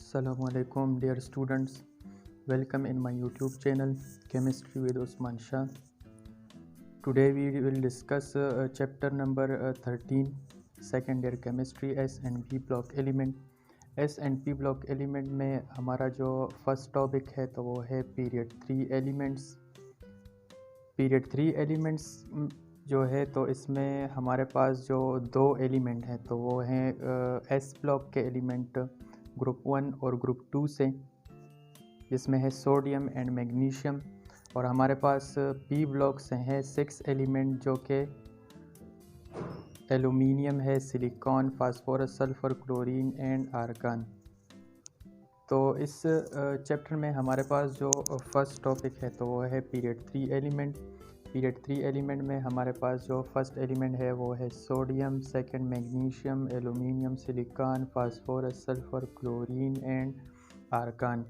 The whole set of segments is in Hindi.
Assalamualaikum dear students, welcome in my YouTube channel Chemistry with Usman Shah. Today we will discuss chapter number 13 second year chemistry S and P block element. S and P block element में हमारा जो फर्स्ट टॉपिक है तो वो है पीरियड 3 एलिमेंट्स। पीरियड 3 एलिमेंट्स जो है तो इसमें हमारे पास जो दो एलिमेंट हैं तो वो हैं एस ब्लॉक के एलिमेंट ग्रुप 1 और ग्रुप 2 से, जिसमें है सोडियम एंड मैग्नीशियम। और हमारे पास पी ब्लॉक से हैं 6 एलिमेंट जो कि एलुमिनियम है, silicon, phosphorus, sulphur, chlorine and argon. तो इस चैप्टर में हमारे पास जो फर्स्ट टॉपिक है तो वो है पीरियड 3 एलिमेंट। पीरियड 3 एलिमेंट में हमारे पास जो फर्स्ट एलिमेंट है वो है sodium, second magnesium, aluminium, silicon, phosphorus, sulphur, chlorine and argon.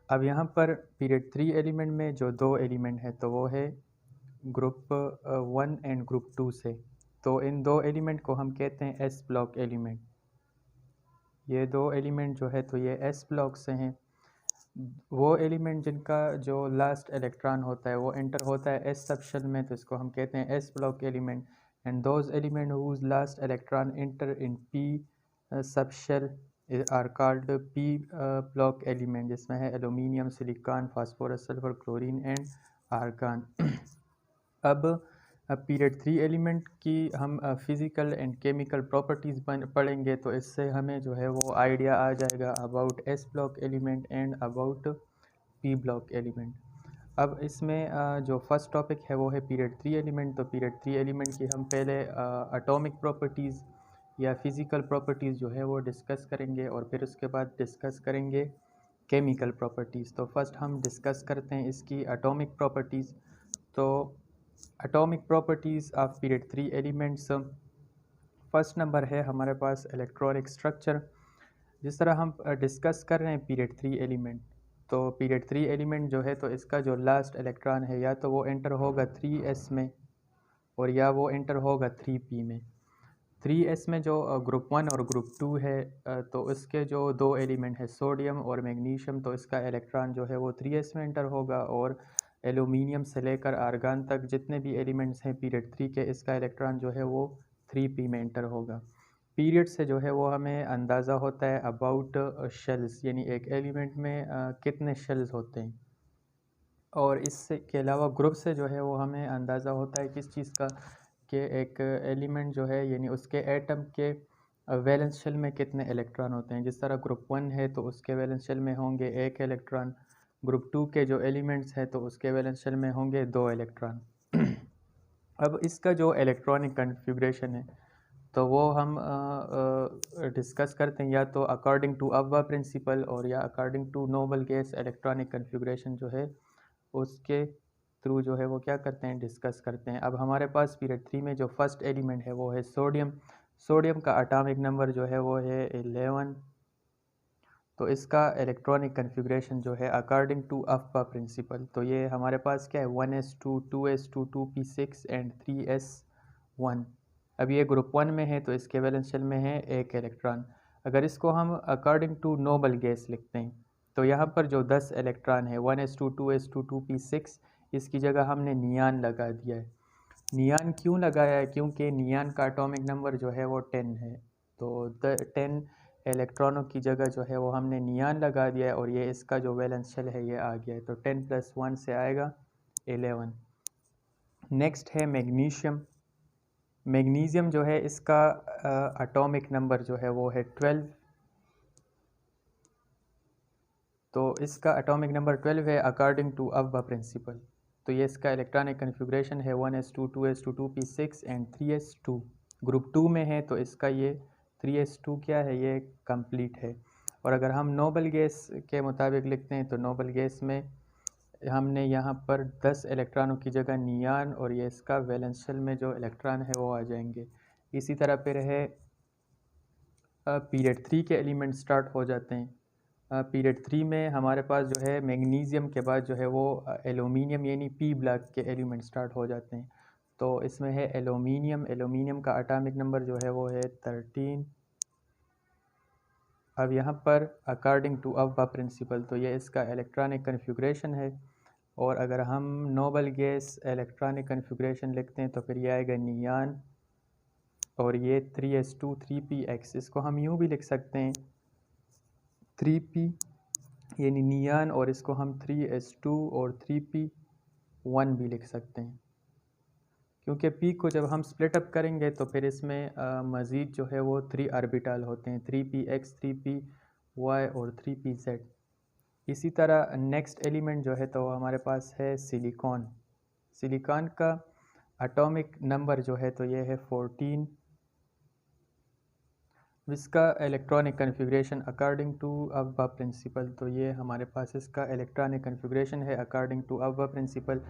अब यहाँ पर पीरियड 3 एलिमेंट में जो दो एलिमेंट है तो वो है ग्रुप 1 एंड ग्रुप 2 से। तो इन दो एलिमेंट को हम कहते हैं एस ब्लॉक एलिमेंट। ये दो एलिमेंट जो है तो ये एस ब्लॉक से हैं। वो एलिमेंट जिनका जो लास्ट इलेक्ट्रॉन होता है वो एंटर होता है एस सबशेल में, तो इसको हम कहते हैं s block element. And those element whose last electron enter in p subshell are called p block element, जिसमें है aluminium, silicon, phosphorus, sulphur, chlorine and argon. अब पीरियड 3 एलिमेंट की हम फिज़िकल एंड केमिकल प्रॉपर्टीज़ पढ़ेंगे, तो इससे हमें जो है वो आइडिया आ जाएगा about S block element and about P block element. अब इसमें जो फर्स्ट टॉपिक है वो है पीरियड 3 एलिमेंट। तो पीरियड 3 एलिमेंट की हम पहले एटॉमिक प्रॉपर्टीज़ या फिज़िकल प्रॉपर्टीज़ जो है वो डिस्कस करेंगे और फिर उसके बाद डिस्कस करेंगे केमिकल प्रॉपर्टीज़। तो फर्स्ट हम डिस्कस करते हैं इसकी एटॉमिक प्रॉपर्टीज़। तो atomic properties of period 3 elements, first number है हमारे पास इलेक्ट्रॉनिक स्ट्रक्चर। जिस तरह हम डिस्कस कर रहे हैं पीरियड 3 एलिमेंट, तो पीरियड 3 एलिमेंट जो है तो इसका जो लास्ट इलेक्ट्रॉन है या तो वो एंटर होगा 3s में और या वो एंटर होगा 3p में। 3s में जो ग्रुप 1 और ग्रुप 2 है तो इसके जो दो एलिमेंट है सोडियम और मैग्नीशियम, तो इसका इलेक्ट्रॉन जो है वो 3s में एंटर होगा। और एलुमिनियम से लेकर आर्गन तक जितने भी एलिमेंट्स हैं पीरियड 3 के, इसका इलेक्ट्रॉन जो है वो 3p में एंटर होगा। पीरियड से जो है वो हमें अंदाज़ा होता है अबाउट शेल्स, यानी एक एलिमेंट में कितने शेल्स होते हैं। और इससे के अलावा ग्रुप से जो है वो हमें अंदाज़ा होता है किस चीज़ का, कि एक एलिमेंट जो है यानी उसके एटम के वैलेंस शेल में कितने इलेक्ट्रॉन होते हैं। जिस तरह ग्रुप 1 है तो उसके वैलेंस शेल में होंगे 1 इलेक्ट्रॉन। ग्रुप 2 के जो एलिमेंट्स हैं तो उसके वैलेंस शेल में होंगे 2 इलेक्ट्रॉन। अब इसका जो इलेक्ट्रॉनिक कन्फिग्रेशन है तो वो हम डिस्कस करते हैं या तो अकॉर्डिंग टू अब्बा प्रिंसिपल और या according to noble gas electronic configuration जो है उसके थ्रू जो है वो क्या करते हैं, डिस्कस करते हैं। अब हमारे पास पीरियड 3 में जो फर्स्ट एलिमेंट है वो है सोडियम। सोडियम का एटॉमिक नंबर जो है वो है 11। तो इसका इलेक्ट्रॉनिक कन्फिग्रेशन जो है अकॉर्डिंग टू अफ्बा प्रिंसिपल, तो ये हमारे पास क्या है 1s2 2s2 2p6 and 3s1। अब ये ग्रुप 1 में है तो इसके वैलेंस शेल में है 1 इलेक्ट्रॉन। अगर इसको हम अकॉर्डिंग टू नोबल गैस लिखते हैं तो यहाँ पर जो 10 इलेक्ट्रॉन है 1s2 2s2 2p6, इसकी जगह हमने नियान लगा दिया है। नियान क्यों लगाया है, क्योंकि नियान का एटॉमिक नंबर जो है वो 10 है। तो 10 इलेक्ट्रॉनों की जगह जो है वो हमने नियान लगा दिया है और ये इसका जो वैलेंस शेल है ये आ गया है। तो 10 + 1 से आएगा 11। नेक्स्ट है मैग्नीशियम। मैग्नीशियम जो है इसका एटॉमिक नंबर जो है वो है 12। तो इसका एटॉमिक नंबर 12 है अकॉर्डिंग टू अब्बा प्रिंसिपल। तो ये इसका इलेक्ट्रॉनिक कन्फिग्रेशन है 1s2 2s2 2p6 and 3s2। Group 2 में है तो इसका ये 3s2 क्या है, ये कंप्लीट है। और अगर हम नोबल गैस के मुताबिक लिखते हैं तो नोबल गैस में हमने यहाँ पर 10 इलेक्ट्रॉनों की जगह नियान और ये इसका वैलेंस शेल में जो इलेक्ट्रॉन है वो आ जाएंगे। इसी तरह फिर है पीरियड 3 के एलिमेंट स्टार्ट हो जाते हैं। पीरियड 3 में हमारे पास जो है मैग्नीशियम के बाद जो है वो एलुमिनियम यानी पी ब्लॉक के एलिमेंट स्टार्ट हो जाते हैं। तो इसमें है एलुमिनियम। एलुमिनियम का एटॉमिक नंबर जो है वो है 13। अब यहाँ पर अकॉर्डिंग टू अब्बा प्रिंसिपल, तो ये इसका इलेक्ट्रॉनिक कन्फिग्रेशन है। और अगर हम नोबल गैस इलेक्ट्रॉनिक कन्फिग्रेशन लिखते हैं तो फिर ये आएगा नियान, और ये 3s2 3px, इसको हम यूँ भी लिख सकते हैं 3p यानी नियान, और इसको हम 3s2 और 3p1 भी लिख सकते हैं, क्योंकि p को जब हम स्प्लिट अप करेंगे तो फिर इसमें मज़ीद जो है वो 3 ऑर्बिटल होते हैं, 3px 3py और 3pz। इसी तरह नेक्स्ट एलिमेंट जो है तो हमारे पास है सिलिकॉन। सिलिकॉन का एटॉमिक नंबर जो है तो ये है 14, इसका electronic configuration according to Aufbau principle, तो ये हमारे पास इसका इलेक्ट्रॉनिक कन्फिग्रेशन है अकॉर्डिंग टू अब्बा प्रिंसिपल।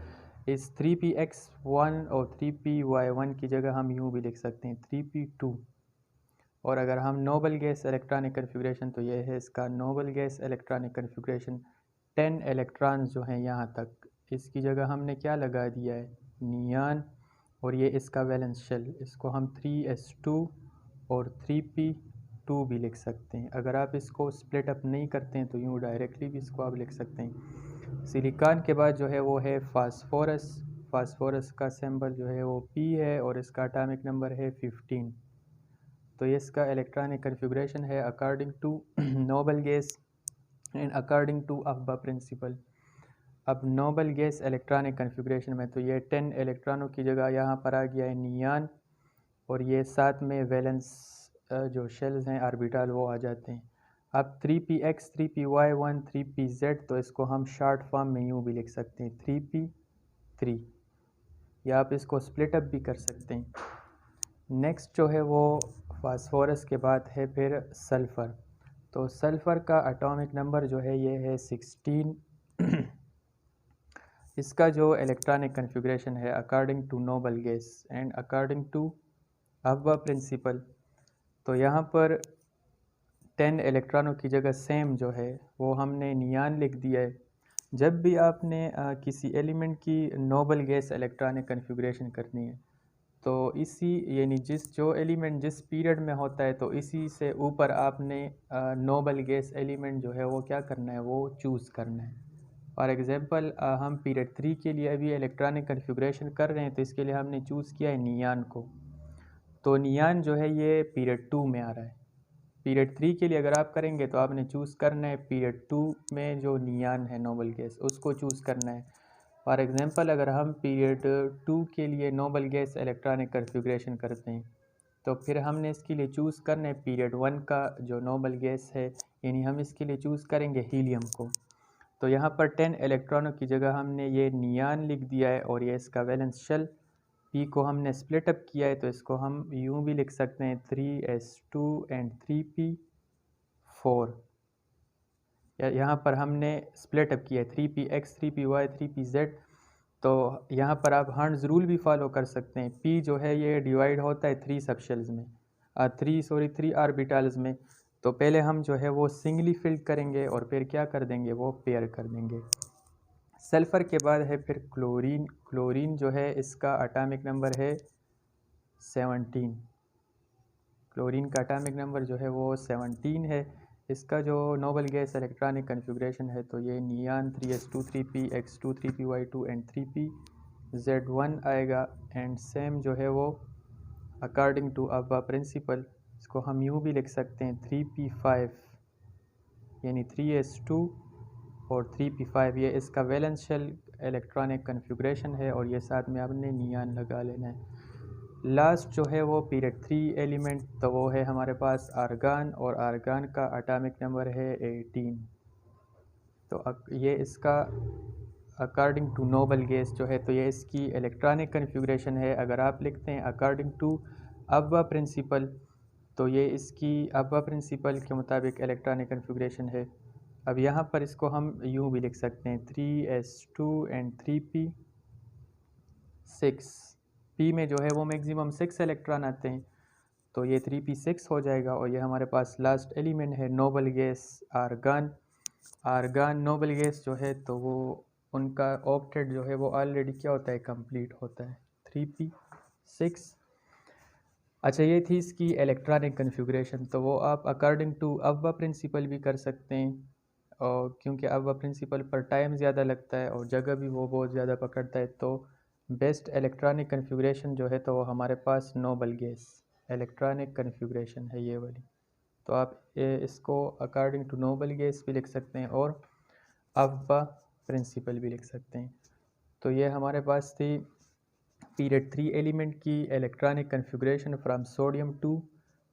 इस 3px1 और 3py1 की जगह हम यूँ भी लिख सकते हैं 3p2। और अगर हम नोबल गैस इलेक्ट्रॉनिक कन्फिग्रेशन, तो ये है इसका Nobel gas electronic configuration, 10 electrons जो हैं यहाँ तक, इसकी जगह हमने क्या लगा दिया है नियान, और ये इसका वैलेंस शेल, इसको हम 3s2 और 3p2 भी लिख सकते हैं। अगर आप इसको स्प्लिट अप नहीं करते हैं तो यूँ डायरेक्टली भी इसको आप लिख सकते हैं। सिलिकॉन के बाद जो है वो है फास्फोरस। फास्फोरस का सिंबल जो है वो P है और इसका एटॉमिक नंबर है 15। तो ये इसका इलेक्ट्रॉनिक कन्फिग्रेशन है according to noble gas and according to Aufbau principle. अब नोबल गैस इलेक्ट्रॉनिक कन्फिग्रेशन में तो ये 10 इलेक्ट्रॉनों की जगह यहाँ पर आ गया है नियान, और ये साथ में वैलेंस जो शेल्स हैं ऑर्बिटल वो आ जाते हैं। अब 3px 3py1 3pz, तो इसको हम शॉर्ट फॉर्म में यूँ भी लिख सकते हैं 3p3, या आप इसको स्प्लिट अप भी कर सकते हैं। नेक्स्ट जो है वो फास्फोरस के बाद है फिर सल्फ़र। तो सल्फ़र का एटॉमिक नंबर जो है ये है 16। इसका जो इलेक्ट्रॉनिक कन्फिग्रेशन है according to noble gas and according to Aufbau principle, तो यहाँ पर 10 इलेक्ट्रॉनों की जगह सेम जो है वो हमने नियान लिख दिया है। जब भी आपने किसी एलिमेंट की नोबल गैस इलेक्ट्रॉनिक कन्फिग्रेशन करनी है तो इसी यानी जो एलिमेंट जिस पीरियड में होता है तो इसी से ऊपर आपने नोबल गैस एलिमेंट जो है वो क्या करना है, वो चूज़ करना है। फॉर एग्ज़ाम्पल हम पीरियड 3 के लिए अभी इलेक्ट्रॉनिक कन्फिग्रेशन कर रहे हैं, तो इसके लिए हमने चूज़ किया है नियान को। तो नियान जो है ये पीरियड 2 में आ रहा है। पीरियड 3 के लिए अगर आप करेंगे तो आपने चूज़ करना है पीरियड 2 में जो नियान है नोबल गैस, उसको चूज़ करना है। फॉर एग्ज़ाम्पल अगर हम पीरियड 2 के लिए नोबल गैस इलेक्ट्रॉनिक कन्फिग्रेशन करते हैं तो फिर हमने इसके लिए चूज़ करना है पीरियड 1 का जो नोबल गैस है, यानी हम इसके लिए चूज़ करेंगे हीलियम को। तो यहाँ पर 10 इलेक्ट्रॉनों की जगह हमने ये नियान लिख दिया है, और ये इसका वैलेंस शेल P को हमने स्प्लिट अप किया है, तो इसको हम यूँ भी लिख सकते हैं 3s2 एंड 3p4। यहाँ पर हमने स्प्लिट अप किया है 3px 3py 3pz। तो यहाँ पर आप हर्ट्ज़ रूल भी फॉलो कर सकते हैं। P जो है ये डिवाइड होता है 3 सबशेल्स में, 3 ऑर्बिटल्स में। तो पहले हम जो है वो सिंगली फिल्ड करेंगे और फिर क्या कर देंगे, वो पेयर कर देंगे। सल्फ़र के बाद है फिर क्लोरीन। क्लोरीन जो है इसका एटॉमिक नंबर है 17। क्लोरीन का एटॉमिक नंबर जो है वो 17 है। इसका जो नोबल गैस इलेक्ट्रॉनिक कन्फिग्रेशन है तो ये नियान 3s2 3px2 3py2 and 3pz1 आएगा। एंड सेम जो है वो अकॉर्डिंग टू अब्बा प्रिंसिपल, इसको हम यूँ भी लिख सकते हैं 3p5 यानी 3s2 और 3p5, ये इसका वैलेंस शेल इलेक्ट्रॉनिक कन्फिग्रेशन है, और ये साथ में आपने नियान लगा लेना है। लास्ट जो है वो पीरियड 3 एलिमेंट, तो वो है हमारे पास आर्गान, और आर्गान का एटॉमिक नंबर है 18। तो ये इसका अकॉर्डिंग टू नोबल गैस जो है तो ये इसकी इलेक्ट्रॉनिक कन्फिग्रेशन है। अगर आप लिखते हैं अकॉर्डिंग टू अब्बा प्रिंसिपल, तो ये इसकी अब्बा प्रिंसिपल के मुताबिक इलेक्ट्रॉनिक कन्फिग्रेशन है। अब यहाँ पर इसको हम यूँ भी लिख सकते हैं 3s2 एंड 3p6। P में जो है वो मैक्सिमम 6 इलेक्ट्रॉन आते हैं, तो ये 3p6 हो जाएगा। और ये हमारे पास लास्ट एलिमेंट है noble gas argon. Argon noble gas जो है तो वो उनका ऑक्टेट जो है वो ऑलरेडी क्या होता है, कंप्लीट होता है 3p6। अच्छा, ये थी इसकी इलेक्ट्रॉनिक कन्फिग्रेशन। तो वो आप अकॉर्डिंग टू अव्वा प्रिंसिपल भी कर सकते हैं, और क्योंकि अव्वा प्रिंसिपल पर टाइम ज़्यादा लगता है और जगह भी वो बहुत ज़्यादा पकड़ता है, तो बेस्ट इलेक्ट्रॉनिक कन्फिग्रेशन जो है तो वो हमारे पास नोबल गैस इलेक्ट्रॉनिक कन्फिग्रेशन है, ये वाली। तो आप इसको अकॉर्डिंग टू नोबल गैस भी लिख सकते हैं और अव्वा प्रिंसिपल भी लिख सकते हैं। तो ये हमारे पास थी पीरियड 3 एलिमेंट की electronic configuration from sodium to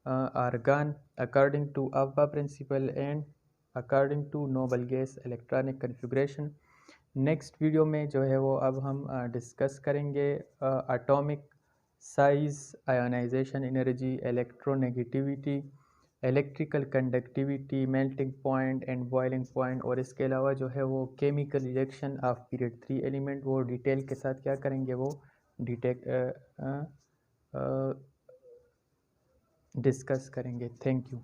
argon according to aufbau principle and according to noble gas electronic configuration. Next video में जो है वो अब हम डिस्कस करेंगे atomic size, ionization energy, electronegativity, electrical conductivity, melting point and boiling point, और इसके अलावा जो है वो chemical reaction of period 3 element वो डिटेल के साथ क्या करेंगे, वो डिटेक्ट डिस्कस करेंगे। Thank you.